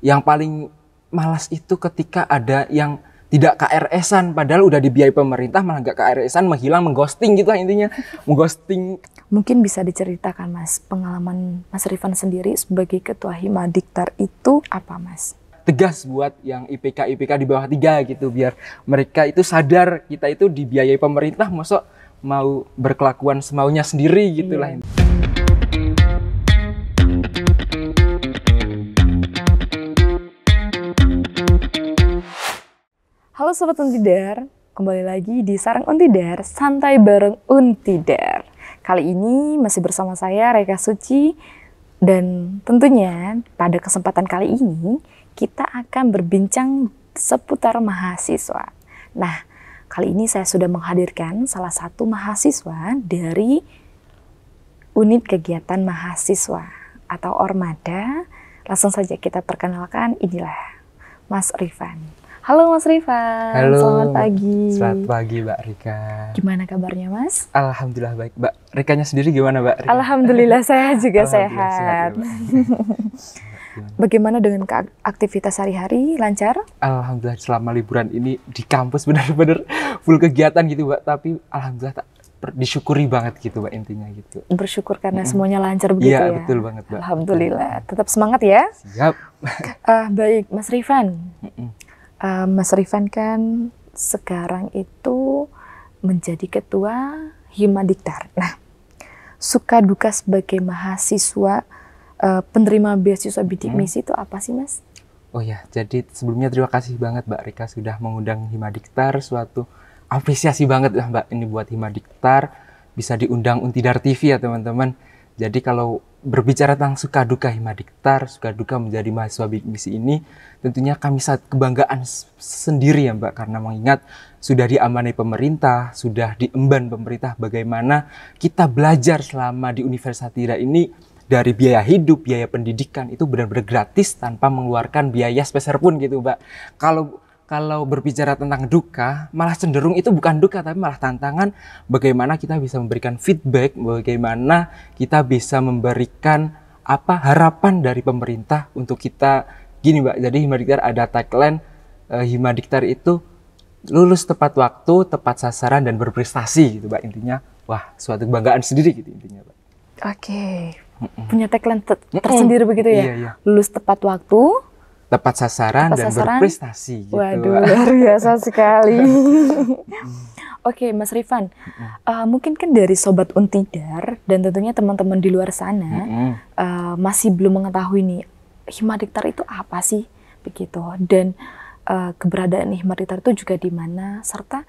Yang paling malas itu ketika ada yang tidak KRS-an, padahal udah dibiayai pemerintah malah nggak KRS-an, menghilang, mengghosting gitu lah intinya. Mengghosting. Mungkin bisa diceritakan Mas, pengalaman Mas Rifan sendiri sebagai ketua Himadiktar itu apa Mas? Tegas buat yang IPK di bawah 3 gitu, biar mereka itu sadar kita itu dibiayai pemerintah, masuk mau berkelakuan semaunya sendiri gitu lah. Halo Sobat Untidar, kembali lagi di Sarang Untidar, santai bareng Untidar. Kali ini masih bersama saya Reka Suci, dan tentunya pada kesempatan kali ini kita akan berbincang seputar mahasiswa. Nah, kali ini saya sudah menghadirkan salah satu mahasiswa dari unit kegiatan mahasiswa atau Ormada. Langsung saja kita perkenalkan, inilah Mas Rifan. Halo Mas Rifan, halo, selamat pagi. Selamat pagi Mbak Rika. Gimana kabarnya Mas? Alhamdulillah baik. Mbak Rikanya sendiri gimana Mbak Rika? Alhamdulillah saya juga Alhamdulillah, sehat. sehat ya, Bagaimana dengan aktivitas sehari-hari, lancar? Alhamdulillah selama liburan ini di kampus benar-benar full kegiatan gitu Mbak. Tapi alhamdulillah disyukuri banget gitu Mbak, intinya gitu. Bersyukur karena semuanya lancar begitu ya? Iya betul banget Mbak. Alhamdulillah, tetap semangat ya. Siap. Baik Mas Rifan. Mas Rifan kan sekarang itu menjadi ketua Himadiktar. Nah, suka duka sebagai mahasiswa penerima beasiswa bidik misi itu apa sih Mas? Oh ya, jadi sebelumnya terima kasih banget Mbak Rika sudah mengundang Himadiktar, suatu apresiasi banget ya Mbak ini buat Himadiktar bisa diundang Untidar TV ya teman-teman. Jadi kalau berbicara tentang suka duka Himadiktar, suka duka menjadi mahasiswa bidik misi ini, tentunya kami saat kebanggaan sendiri ya Mbak, karena mengingat sudah diamanai pemerintah, sudah diemban pemerintah bagaimana kita belajar selama di Universitas Tira ini dari biaya hidup, biaya pendidikan itu benar-benar gratis tanpa mengeluarkan biaya sepeser pun gitu Mbak. Kalau berbicara tentang duka, malah cenderung itu bukan duka tapi malah tantangan bagaimana kita bisa memberikan feedback, bagaimana kita bisa memberikan harapan dari pemerintah untuk kita. Gini Mbak, jadi Himadiktar ada tagline Himadiktar itu lulus tepat waktu, tepat sasaran dan berprestasi gitu Mbak, intinya. Wah, suatu kebanggaan sendiri gitu intinya Mbak. Oke. Punya tagline tersendiri begitu ya? Iya. Lulus tepat waktu, tepat sasaran dan berprestasi gitu. Waduh, luar biasa sekali. Oke, Mas Rifan, mungkin kan dari Sobat Untidar dan tentunya teman-teman di luar sana masih belum mengetahui nih Himadiktar itu apa sih begitu, dan keberadaan Himadiktar itu juga di mana, serta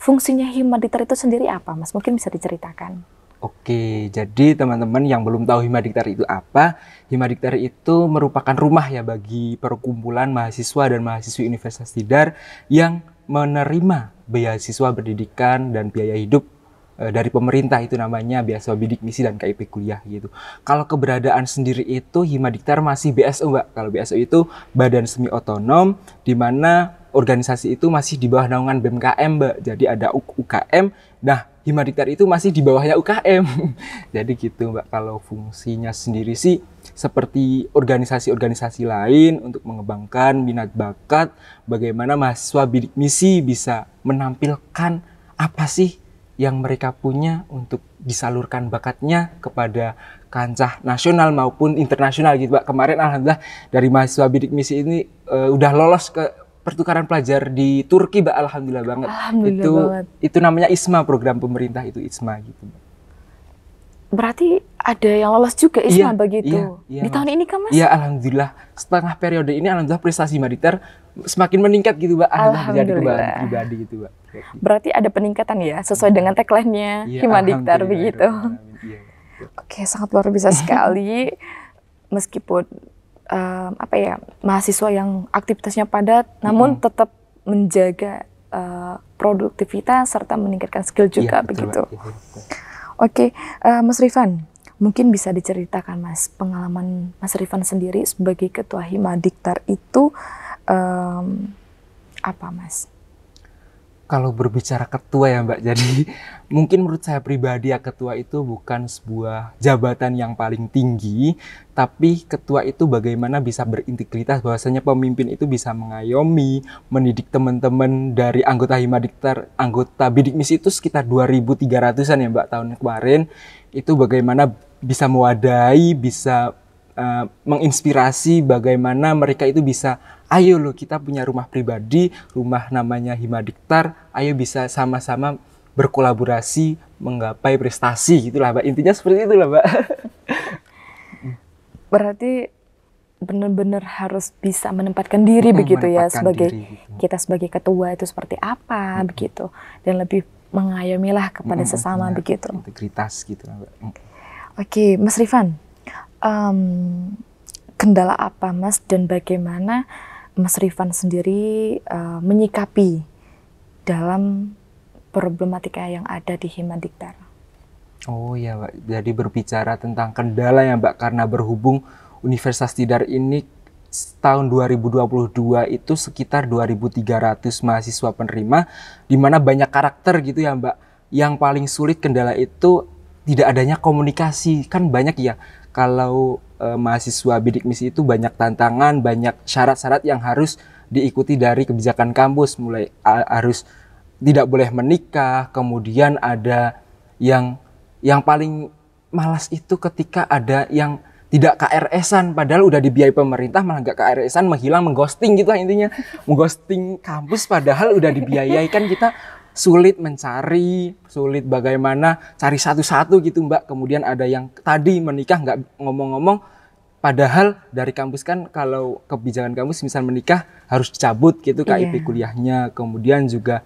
fungsinya Himadiktar itu sendiri apa Mas? Mungkin bisa diceritakan. Oke, jadi teman-teman yang belum tahu Himadiktar itu apa, Himadiktar itu merupakan rumah ya bagi perkumpulan mahasiswa dan mahasiswi Universitas Tidar yang menerima beasiswa pendidikan dan biaya hidup dari pemerintah, itu namanya beasiswa bidik misi dan KIP kuliah gitu. Kalau keberadaan sendiri itu Himadiktar masih BSO Mbak. Kalau BSO itu Badan Semi Otonom, di mana organisasi itu masih di bawah naungan BMKM Mbak. Jadi ada UKM. Nah, Himadiktar itu masih di bawahnya UKM. Jadi gitu Mbak, kalau fungsinya sendiri sih seperti organisasi-organisasi lain untuk mengembangkan minat bakat, bagaimana mahasiswa bidik misi bisa menampilkan apa sih yang mereka punya untuk disalurkan bakatnya kepada kancah nasional maupun internasional gitu Mbak. Kemarin alhamdulillah dari mahasiswa bidik misi ini udah lolos ke pertukaran pelajar di Turki Mbak, alhamdulillah banget. Itu namanya ISMA, program pemerintah itu ISMA gitu Mbak. Berarti ada yang lolos juga ISMA begitu? Iya, di tahun ini kan Mas? Iya, alhamdulillah setengah periode ini alhamdulillah prestasi Himadiktar semakin meningkat gitu Mbak. Alhamdulillah menjadi kebanggaan pribadi gitu Mbak. Berarti ada peningkatan ya sesuai dengan tagline-nya Himadiktar begitu. Oke, sangat luar biasa sekali. Meskipun mahasiswa yang aktivitasnya padat, namun tetap menjaga produktivitas serta meningkatkan skill juga begitu. Oke, Mas Rifan, mungkin bisa diceritakan Mas pengalaman Mas Rifan sendiri sebagai ketua Himadiktar itu apa Mas? Kalau berbicara ketua ya Mbak, jadi mungkin menurut saya pribadi ya ketua itu bukan sebuah jabatan yang paling tinggi, tapi ketua itu bagaimana bisa berintegritas, bahwasanya pemimpin itu bisa mengayomi, mendidik teman-teman dari anggota Himadiktar, anggota bidik misi itu sekitar 2.300-an ya Mbak tahun kemarin, itu bagaimana bisa mewadahi, bisa menginspirasi bagaimana mereka itu bisa, ayo loh kita punya rumah pribadi, rumah namanya Himadiktar, ayo bisa sama-sama berkolaborasi menggapai prestasi gitulah Mbak. Intinya seperti itulah Mbak. Berarti benar-benar harus bisa menempatkan diri begitu ya, sebagai diri, gitu. kita sebagai ketua itu seperti apa begitu, dan lebih mengayomilah kepada sesama begitu. Integritas gitu Mbak. Oke, Mas Rifan, kendala apa Mas dan bagaimana Mas Rifan sendiri menyikapi dalam problematika yang ada di Himadiktar? Oh ya Mbak, jadi berbicara tentang kendala ya Mbak, karena berhubung Universitas Tidar ini tahun 2022 itu sekitar 2.300 mahasiswa penerima, di mana banyak karakter gitu ya Mbak. Yang paling sulit kendala itu tidak adanya komunikasi, kan banyak ya. Kalau mahasiswa bidik misi itu banyak tantangan, banyak syarat-syarat yang harus diikuti dari kebijakan kampus, mulai harus tidak boleh menikah, kemudian ada yang paling malas itu ketika ada yang tidak KRS-an, padahal udah dibiayai pemerintah malah nggak KRS-an, menghilang, mengghosting gitu lah intinya, mengghosting kampus padahal udah dibiayai. Kan kita sulit mencari, sulit bagaimana cari satu-satu gitu Mbak. Kemudian ada yang tadi menikah nggak ngomong-ngomong, padahal dari kampus kan kalau kebijakan kampus misal menikah harus dicabut gitu KIP kuliahnya. Kemudian juga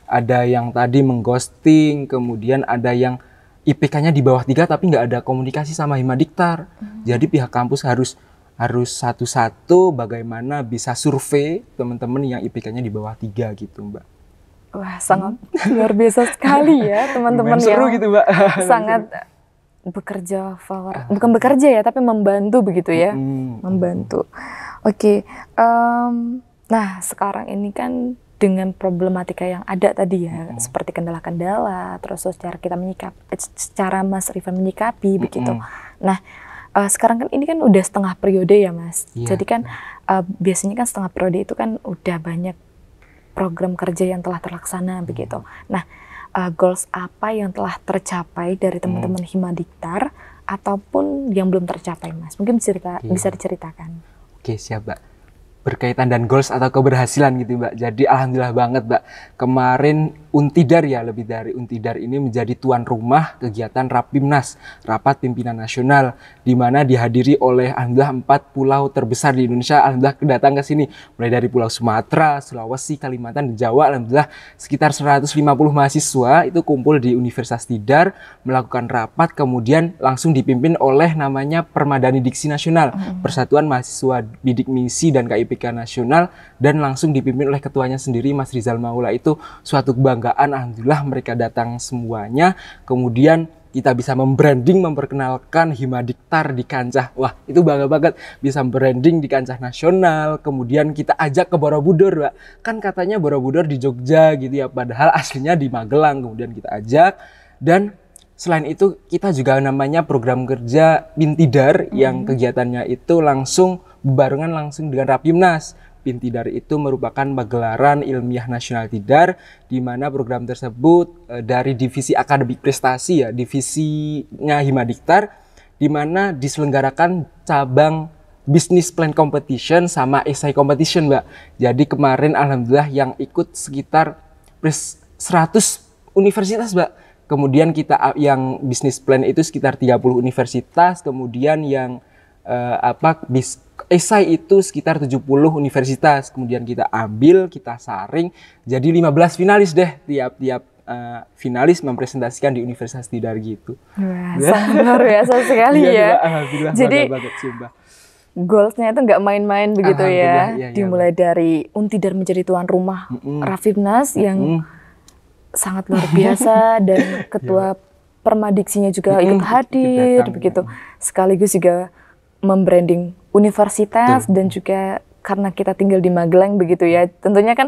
ada yang tadi mengghosting, kemudian ada yang IPK-nya di bawah 3 tapi nggak ada komunikasi sama Himadiktar. Jadi pihak kampus harus satu-satu bagaimana bisa survei teman-teman yang IPK-nya di bawah 3 gitu Mbak. Wah, sangat luar biasa sekali ya teman-teman yang gitu, Mbak. sangat bekerja bukan bekerja ya, tapi membantu begitu ya, membantu. Oke, nah sekarang ini kan dengan problematika yang ada tadi ya, seperti kendala-kendala, terus secara Mas Rifan menyikapi begitu. Nah, sekarang kan ini kan udah setengah periode ya Mas. Jadi kan biasanya kan setengah periode itu kan udah banyak program kerja yang telah terlaksana begitu. Nah, goals apa yang telah tercapai dari teman-teman Himadiktar ataupun yang belum tercapai Mas? Mungkin bisa diceritakan. Oke, siap Mbak. Berkaitan dan goals atau keberhasilan gitu Mbak. Jadi alhamdulillah banget Mbak. Kemarin Untidar ya, lebih dari Untidar ini menjadi tuan rumah kegiatan Rapimnas, Rapat Pimpinan Nasional, di mana dihadiri oleh alhamdulillah 4 pulau terbesar di Indonesia. Alhamdulillah datang ke sini, mulai dari Pulau Sumatera, Sulawesi, Kalimantan, dan Jawa. Alhamdulillah sekitar 150 mahasiswa itu kumpul di Universitas Tidar melakukan rapat, kemudian langsung dipimpin oleh namanya Permadani Diksi Nasional, Persatuan Mahasiswa Bidik Misi dan KIPK Nasional, dan langsung dipimpin oleh ketuanya sendiri Mas Rizal Maula. Itu suatu kebanggaan, alhamdulillah mereka datang semuanya. Kemudian kita bisa membranding, memperkenalkan Himadiktar di kancah, wah itu bangga banget bisa branding di kancah nasional. Kemudian kita ajak ke Borobudur Mbak, kan katanya Borobudur di Jogja gitu ya, padahal aslinya di Magelang. Kemudian kita ajak, dan selain itu kita juga namanya program kerja Pintidar yang kegiatannya itu langsung berbarengan langsung dengan Rapimnas. Pintidar itu merupakan pagelaran ilmiah nasional Tidar, di mana program tersebut dari divisi akademik prestasi ya, divisinya Himadiktar, di mana diselenggarakan cabang business plan competition sama essay competition Mbak. Jadi kemarin alhamdulillah yang ikut sekitar 100 universitas Mbak. Kemudian kita yang business plan itu sekitar 30 universitas, kemudian yang esai itu sekitar 70 universitas. Kemudian kita ambil, kita saring, jadi 15 finalis deh. Tiap-tiap finalis mempresentasikan di Universitas Tidar gitu. Wah, sangat luar biasa sekali ya. Alhamdulillah, jadi banget sumpah. Goalsnya itu nggak main-main begitu ya. Iya, Dimulai dari Untidar menjadi tuan rumah Rapimnas yang sangat luar biasa, dan ketua Permadiksinya juga ikut hadir begitu. Sekaligus juga membranding universitas, dan juga karena kita tinggal di Magelang begitu ya, tentunya kan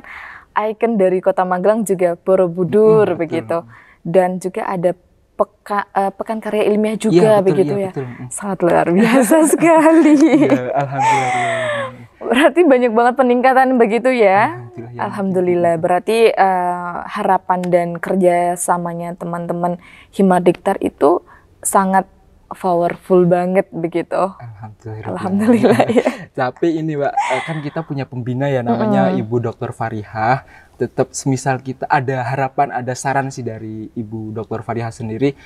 ikon dari Kota Magelang juga Borobudur Betul. begitu. Dan juga ada pekan karya ilmiah juga Betul, begitu iya, ya. betul. Sangat luar biasa sekali. Ya, alhamdulillah. Berarti banyak banget peningkatan begitu ya. Alhamdulillah, ya, Alhamdulillah. Berarti harapan dan kerjasamanya teman-teman Himadiktar itu sangat powerful banget begitu. Alhamdulillah ya. Tapi ini Mbak, kan kita punya pembina ya namanya Ibu Dr. Farihah. Tetap semisal kita ada harapan, ada saran sih dari Ibu Dr. Farihah sendiri.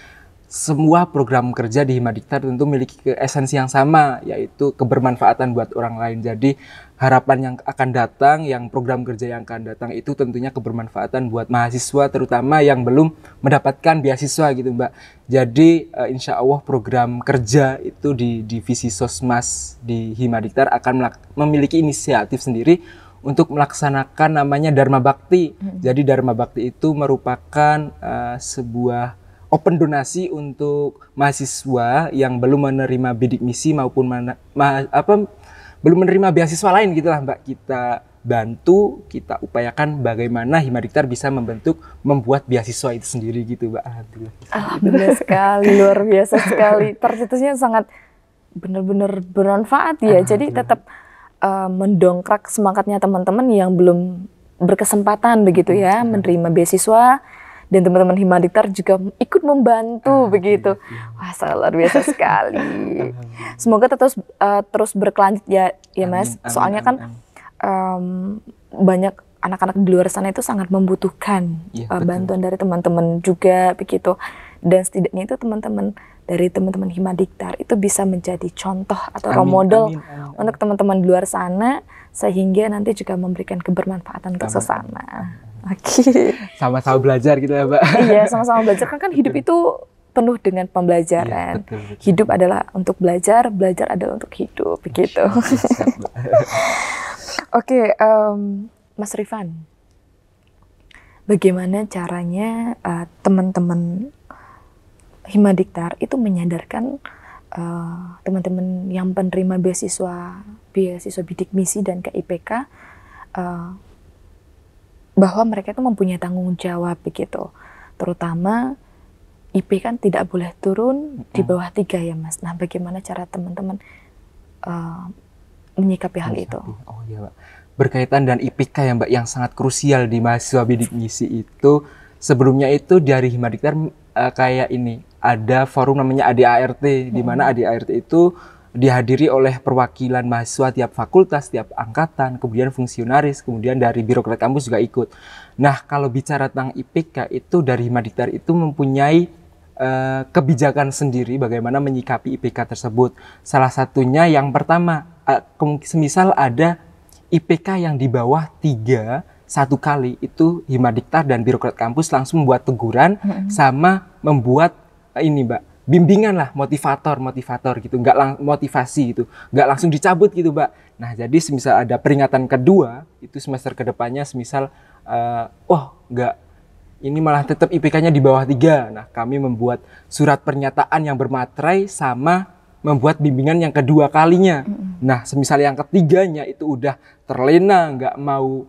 Semua program kerja di Himadiktar tentu memiliki esensi yang sama, yaitu kebermanfaatan buat orang lain. Jadi harapan yang akan datang, yang program kerja yang akan datang itu tentunya kebermanfaatan buat mahasiswa, terutama yang belum mendapatkan beasiswa gitu Mbak. Jadi insya Allah program kerja itu di divisi Sosmas di Himadiktar akan memiliki inisiatif sendiri untuk melaksanakan namanya Dharma Bakti. Jadi Dharma Bakti itu merupakan sebuah open donasi untuk mahasiswa yang belum menerima bidik misi maupun belum menerima beasiswa lain gitulah Mbak. Kita bantu, kita upayakan bagaimana Himadiktar bisa membuat beasiswa itu sendiri gitu Mbak. Alhamdulillah sekali, luar biasa sekali. Tercetusnya sangat benar-benar bermanfaat ya. Jadi tetap mendongkrak semangatnya teman-teman yang belum berkesempatan begitu ya menerima beasiswa, dan teman-teman Himadiktar juga ikut membantu begitu. Wah, sangat luar biasa sekali. Semoga terus berkelanjut ya Mas. Amin, soalnya kan banyak anak-anak di luar sana itu sangat membutuhkan bantuan dari teman-teman juga begitu. Dan setidaknya itu dari teman-teman Himadiktar itu bisa menjadi contoh atau role model untuk teman-teman di luar sana, sehingga nanti juga memberikan kebermanfaatan untuk sesama. Oke. Sama-sama belajar gitu ya Mbak. Iya, sama-sama belajar. Kan hidup itu penuh dengan pembelajaran. Betul. Hidup adalah untuk belajar, belajar adalah untuk hidup, begitu. Oke, Mas Rifan, bagaimana caranya teman-teman Himadiktar itu menyadarkan teman-teman yang penerima beasiswa bidik misi dan KIPK bahwa mereka itu mempunyai tanggung jawab begitu, terutama IP kan tidak boleh turun di bawah 3 ya Mas. Nah, bagaimana cara teman-teman menyikapi hal itu? Oh iya Mbak, berkaitan dengan IPK ya Mbak, yang sangat krusial di mahasiswa bidik misi itu. Sebelumnya itu dari Himadiktar kayak ini, ada forum namanya ADART, di mana ADART itu dihadiri oleh perwakilan mahasiswa tiap fakultas, tiap angkatan, kemudian fungsionaris, kemudian dari birokrat kampus juga ikut. Nah, kalau bicara tentang IPK itu dari Himadiktar itu mempunyai kebijakan sendiri bagaimana menyikapi IPK tersebut. Salah satunya yang pertama, semisal ada IPK yang di bawah 3 satu kali, itu Himadiktar dan birokrat kampus langsung membuat teguran sama membuat ini Mbak, bimbingan lah, motivator gitu, motivasi gitu, nggak langsung dicabut gitu Mbak. Nah, jadi semisal ada peringatan kedua, itu semester kedepannya semisal ini malah tetap IPK-nya di bawah 3. Nah, kami membuat surat pernyataan yang bermaterai sama membuat bimbingan yang kedua kalinya. Nah, semisal yang ketiganya itu udah terlena, nggak mau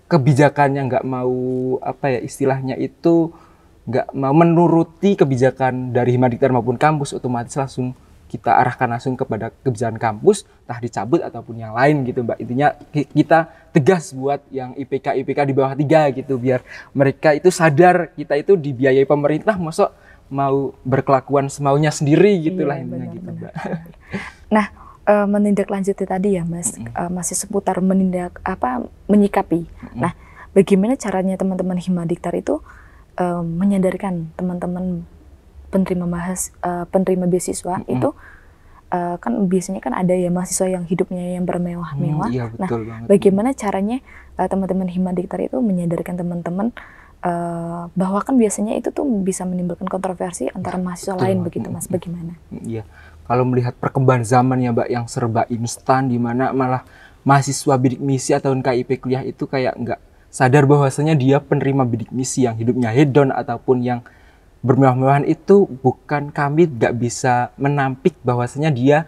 kebijakannya, nggak mau istilahnya itu nggak mau menuruti kebijakan dari Himadiktar maupun kampus, otomatis langsung kita arahkan langsung kepada kebijakan kampus, entah dicabut ataupun yang lain gitu Mbak. Intinya kita tegas buat yang IPK di bawah 3 gitu, biar mereka itu sadar kita itu dibiayai pemerintah, masuk mau berkelakuan semaunya sendiri gitulah intinya gitu Mbak. Nah, menindaklanjuti tadi ya Mas, masih seputar menyikapi. Nah, bagaimana caranya teman-teman Himadiktar itu menyadarkan teman-teman penerima beasiswa itu kan biasanya kan ada ya mahasiswa yang hidupnya yang bermewah-mewah. Iya, betul nah, banget. Bagaimana caranya teman-teman Himadiktar itu menyadarkan teman-teman bahwa kan biasanya itu tuh bisa menimbulkan kontroversi antara mahasiswa lain begitu Mas, bagaimana? Iya, kalau melihat perkembangan zaman ya Mbak yang serba instan, di mana malah mahasiswa bidik misi atau KIP kuliah itu kayak nggak sadar bahwasanya dia penerima bidik misi yang hidupnya hedon ataupun yang bermewah-mewahan, itu bukan, kami nggak bisa menampik bahwasanya dia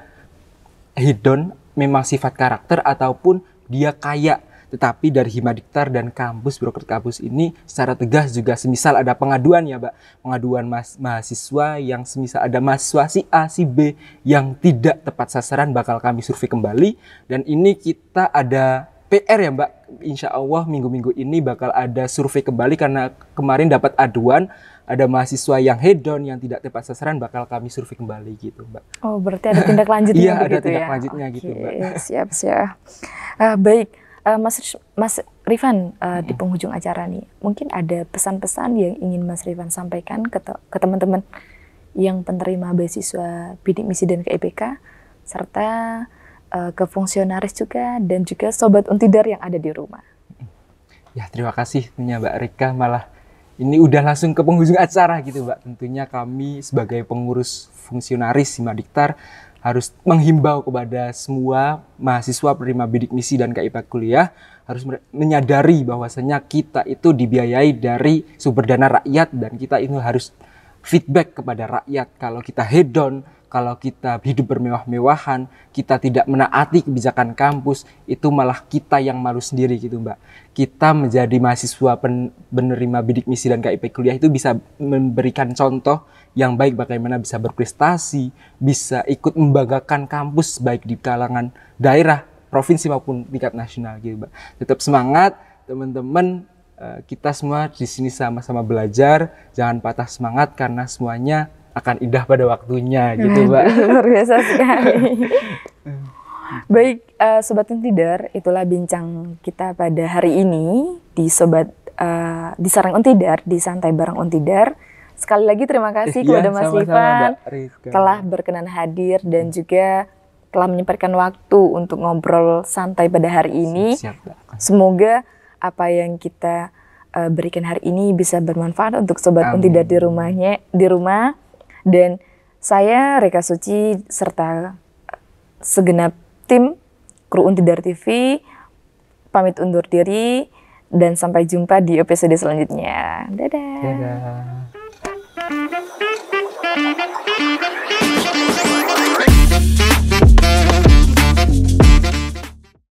hedon memang sifat karakter ataupun dia kaya, Tetapi dari Himadiktar dan kampus, birokrat kampus ini secara tegas juga semisal ada pengaduan ya Mbak, pengaduan mahasiswa yang semisal ada mahasiswa si A, si B yang tidak tepat sasaran bakal kami survei kembali. Dan ini kita ada PR ya Mbak, insya Allah minggu-minggu ini bakal ada survei kembali karena kemarin dapat aduan ada mahasiswa yang hedon yang tidak tepat sasaran bakal kami survei kembali gitu Mbak. Oh berarti ada tindak lanjutnya Iya begitu ada tindak ya? lanjutnya gitu Mbak. Siap. Baik, Mas Rifan, di penghujung acara nih, mungkin ada pesan-pesan yang ingin Mas Rifan sampaikan ke teman-teman yang penerima beasiswa bidik misi dan KIPK, serta ke fungsionaris juga, dan juga Sobat Untidar yang ada di rumah. Ya terima kasih tentunya Mbak Rika, malah ini udah langsung ke penghujung acara gitu Mbak. Tentunya kami sebagai pengurus fungsionaris Himadiktar harus menghimbau kepada semua mahasiswa penerima bidik misi dan KIP kuliah harus menyadari bahwasanya kita itu dibiayai dari sumber dana rakyat dan kita itu harus feedback kepada rakyat. Kalau kita hedon, kalau kita hidup bermewah-mewahan, kita tidak menaati kebijakan kampus, itu malah kita yang malu sendiri gitu Mbak. Kita menjadi mahasiswa penerima bidik misi dan KIP kuliah itu bisa memberikan contoh yang baik bagaimana bisa berprestasi, bisa ikut membanggakan kampus baik di kalangan daerah, provinsi maupun tingkat nasional gitu Mbak. Tetap semangat teman-teman, kita semua di sini sama-sama belajar, jangan patah semangat karena semuanya akan indah pada waktunya gitu Mbak. Luar biasa sekali. Baik, Sobat Untidar, itulah bincang kita pada hari ini di Sarang Untidar, di Santai Bareng Untidar. Sekali lagi terima kasih kepada Mas Rifan telah berkenan hadir dan juga telah menyempatkan waktu untuk ngobrol santai pada hari ini. Semoga apa yang kita berikan hari ini bisa bermanfaat untuk Sobat Untidar di rumah. Dan saya Reka Suci serta segenap tim kru Untidar TV pamit undur diri dan sampai jumpa di episode selanjutnya. Dadah. Dadah.